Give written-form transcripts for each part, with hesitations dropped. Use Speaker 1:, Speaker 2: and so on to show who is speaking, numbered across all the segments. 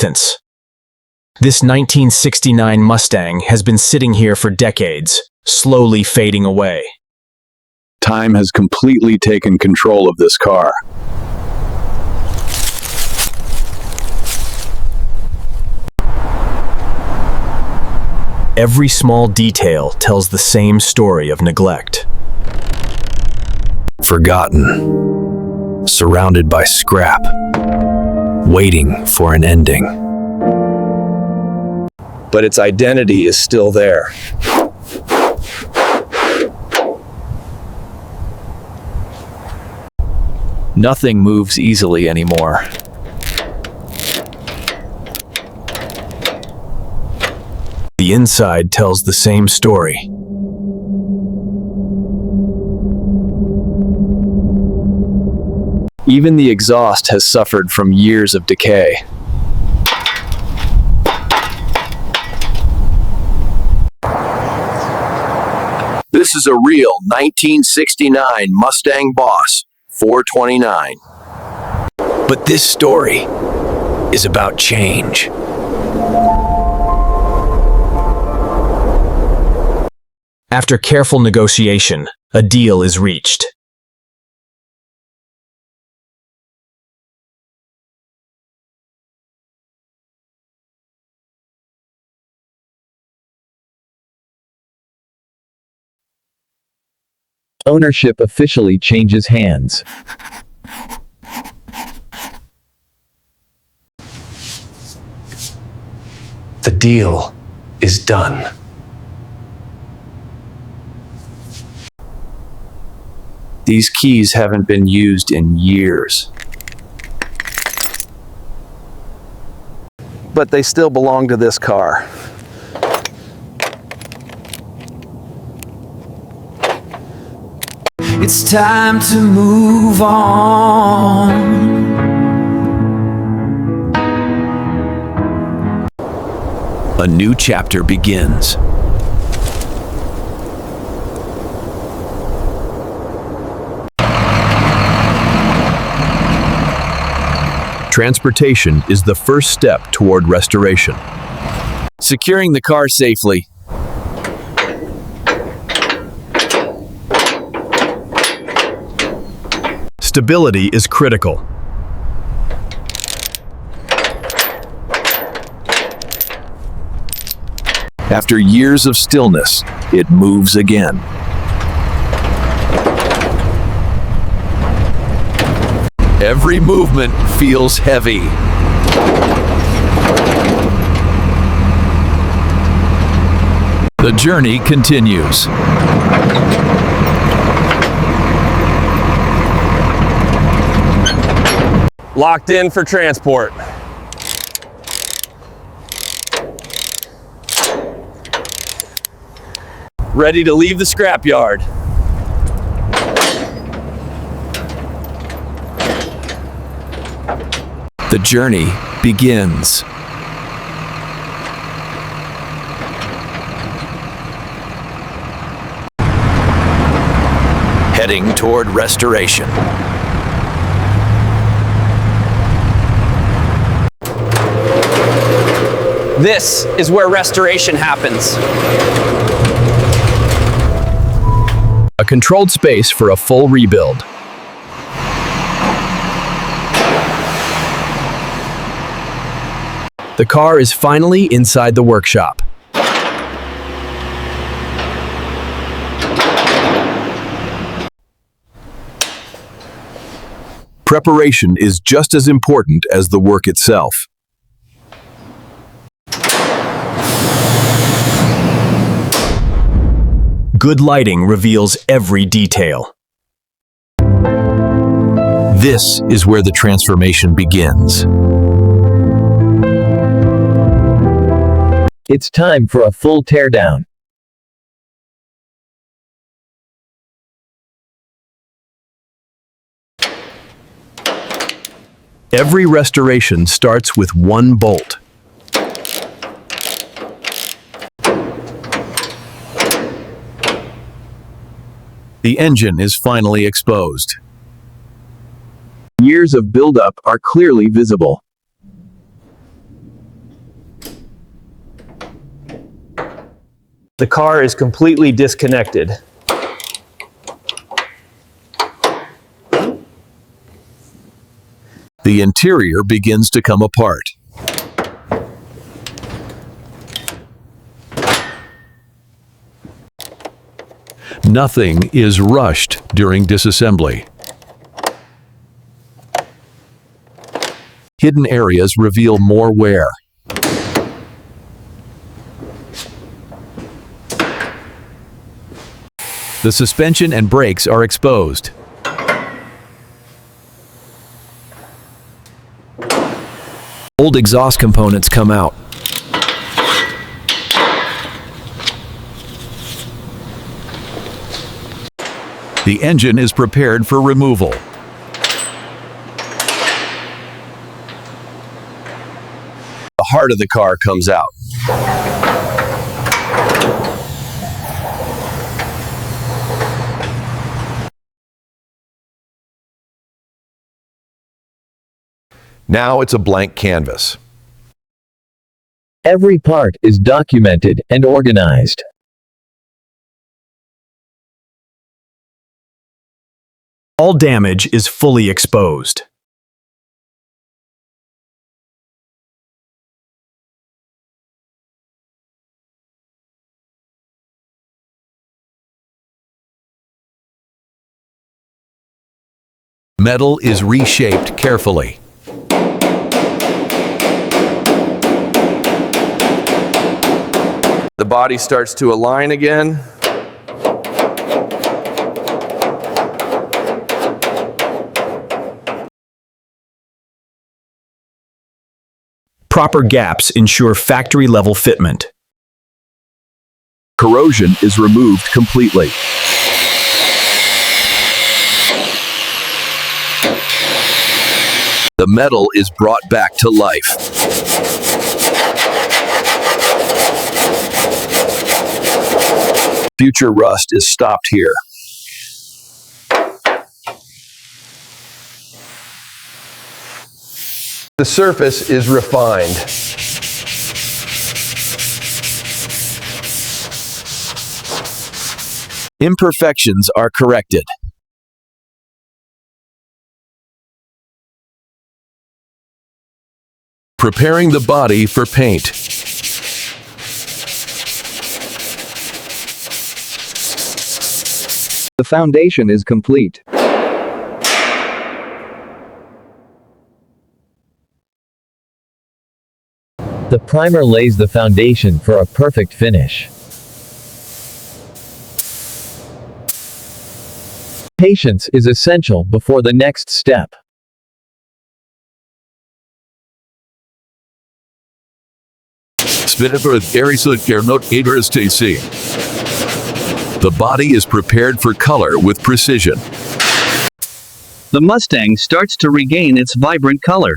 Speaker 1: reluctance. This 1969 Mustang has been sitting here for decades, slowly fading away.
Speaker 2: Time has completely taken control of this car.
Speaker 1: Every small detail tells the same story of neglect.
Speaker 3: Forgotten, surrounded by scrap, waiting for an ending.
Speaker 4: But its identity is still there.
Speaker 3: Nothing moves easily anymore.
Speaker 1: The inside tells the same story.
Speaker 3: Even the exhaust has suffered from years of decay.
Speaker 4: This is a real 1969 Mustang Boss 429.
Speaker 3: But this story is about change.
Speaker 1: After careful negotiation, a deal is reached.
Speaker 5: Ownership officially changes hands.
Speaker 3: The deal is done. These keys haven't been used in years.
Speaker 4: But they still belong to this car.
Speaker 6: It's time to move on.
Speaker 3: A new chapter begins. Transportation is the first step toward restoration. Securing the car safely.
Speaker 1: Stability is critical.
Speaker 3: After years of stillness, it moves again. Every movement feels heavy. The journey continues.
Speaker 4: Locked in for transport. Ready to leave the scrapyard.
Speaker 3: The journey begins. Heading toward restoration.
Speaker 7: This is where restoration happens.
Speaker 3: A controlled space for a full rebuild. The car is finally inside the workshop. Preparation is just as important as the work itself.
Speaker 1: Good lighting reveals every detail.
Speaker 3: This is where the transformation begins.
Speaker 5: It's time for a full teardown.
Speaker 3: Every restoration starts with one bolt. The engine is finally exposed.
Speaker 5: Years of buildup are clearly visible.
Speaker 8: The car is completely disconnected.
Speaker 3: The interior begins to come apart. Nothing is rushed during disassembly. Hidden areas reveal more wear. The suspension and brakes are exposed. Old exhaust components come out. The engine is prepared for removal.
Speaker 4: The heart of the car comes out.
Speaker 3: Now it's a blank canvas.
Speaker 5: Every part is documented and organized.
Speaker 1: All damage is fully exposed.
Speaker 3: Metal is reshaped carefully.
Speaker 4: The body starts to align again.
Speaker 1: Proper gaps ensure factory-level fitment.
Speaker 3: Corrosion is removed completely. The metal is brought back to life. Future rust is stopped here.
Speaker 4: The surface is refined.
Speaker 3: Imperfections are corrected. Preparing the body for paint.
Speaker 5: The foundation is complete. The primer lays the foundation for a perfect finish. Patience is essential before the next step.
Speaker 3: The body is prepared for color with precision.
Speaker 9: The Mustang starts to regain its vibrant color.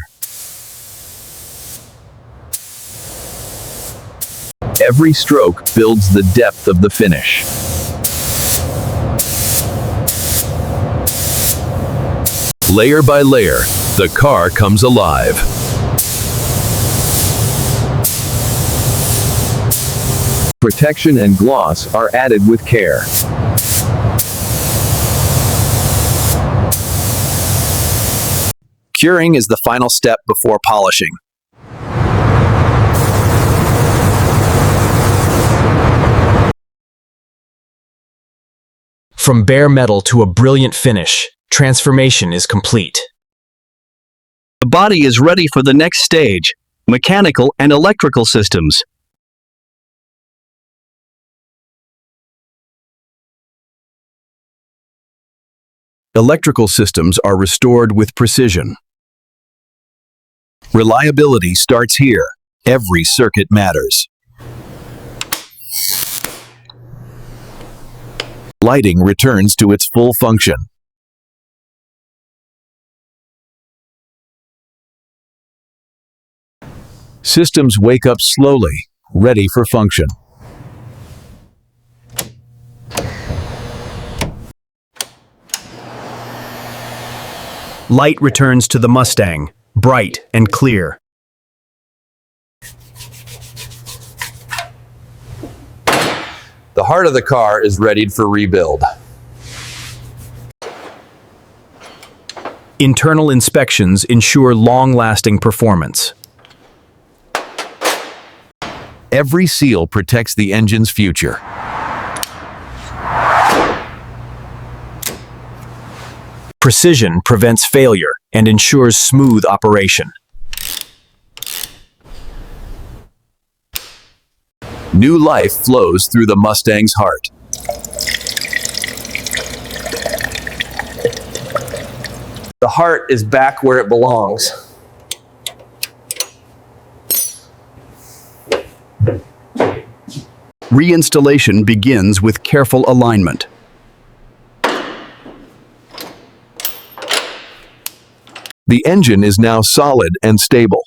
Speaker 3: Every stroke builds the depth of the finish. Layer by layer, the car comes alive. Protection and gloss are added with care.
Speaker 1: Curing is the final step before polishing. From bare metal to a brilliant finish, transformation is complete.
Speaker 9: The body is ready for the next stage, mechanical and electrical systems.
Speaker 3: Electrical systems are restored with precision. Reliability starts here. Every circuit matters. Lighting returns to its full function. Systems wake up slowly, ready for function.
Speaker 1: Light returns to the Mustang, bright and clear.
Speaker 4: The heart of the car is readied for rebuild.
Speaker 1: Internal inspections ensure long-lasting performance.
Speaker 3: Every seal protects the engine's future.
Speaker 1: Precision prevents failure and ensures smooth operation.
Speaker 3: New life flows through the Mustang's heart.
Speaker 4: The heart is back where it belongs.
Speaker 3: Reinstallation begins with careful alignment. The engine is now solid and stable.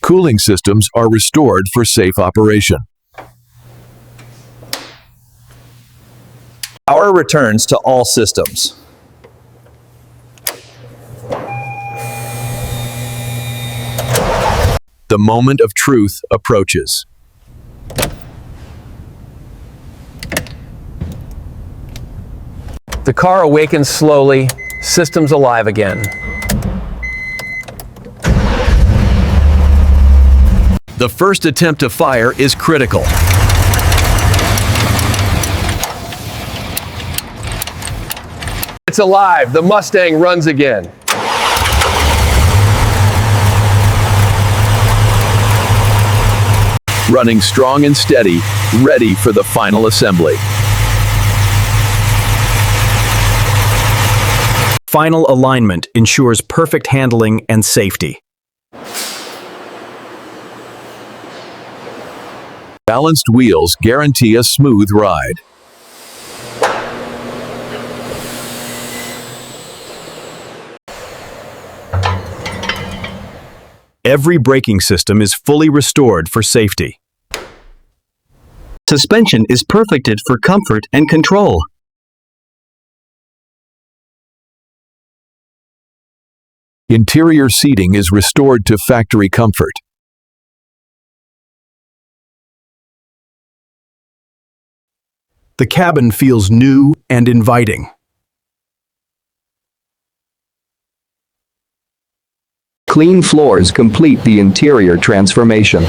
Speaker 3: Cooling systems are restored for safe operation.
Speaker 4: Power returns to all systems.
Speaker 3: The moment of truth approaches.
Speaker 4: The car awakens slowly, systems alive again.
Speaker 3: The first attempt to fire is critical.
Speaker 4: It's alive, the Mustang runs again.
Speaker 3: Running strong and steady, ready for the final assembly.
Speaker 1: Final alignment ensures perfect handling and safety.
Speaker 3: Balanced wheels guarantee a smooth ride.
Speaker 1: Every braking system is fully restored for safety.
Speaker 9: Suspension is perfected for comfort and control.
Speaker 3: Interior seating is restored to factory comfort.
Speaker 1: The cabin feels new and inviting.
Speaker 10: Clean floors complete the interior transformation.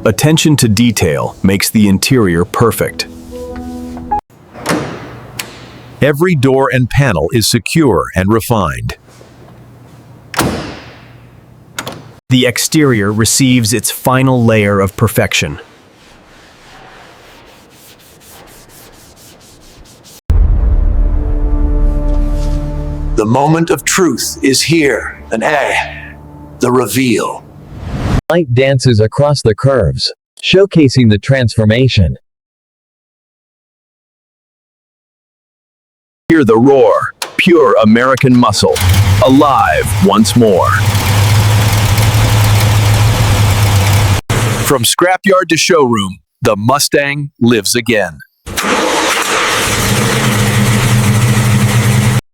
Speaker 1: Attention to detail makes the interior perfect.
Speaker 3: Every door and panel is secure and refined.
Speaker 1: The exterior receives its final layer of perfection.
Speaker 11: The moment of truth is here, the reveal.
Speaker 5: Light dances across the curves, showcasing the transformation.
Speaker 3: Hear the roar, pure American muscle, alive once more. From scrapyard to showroom, the Mustang lives again.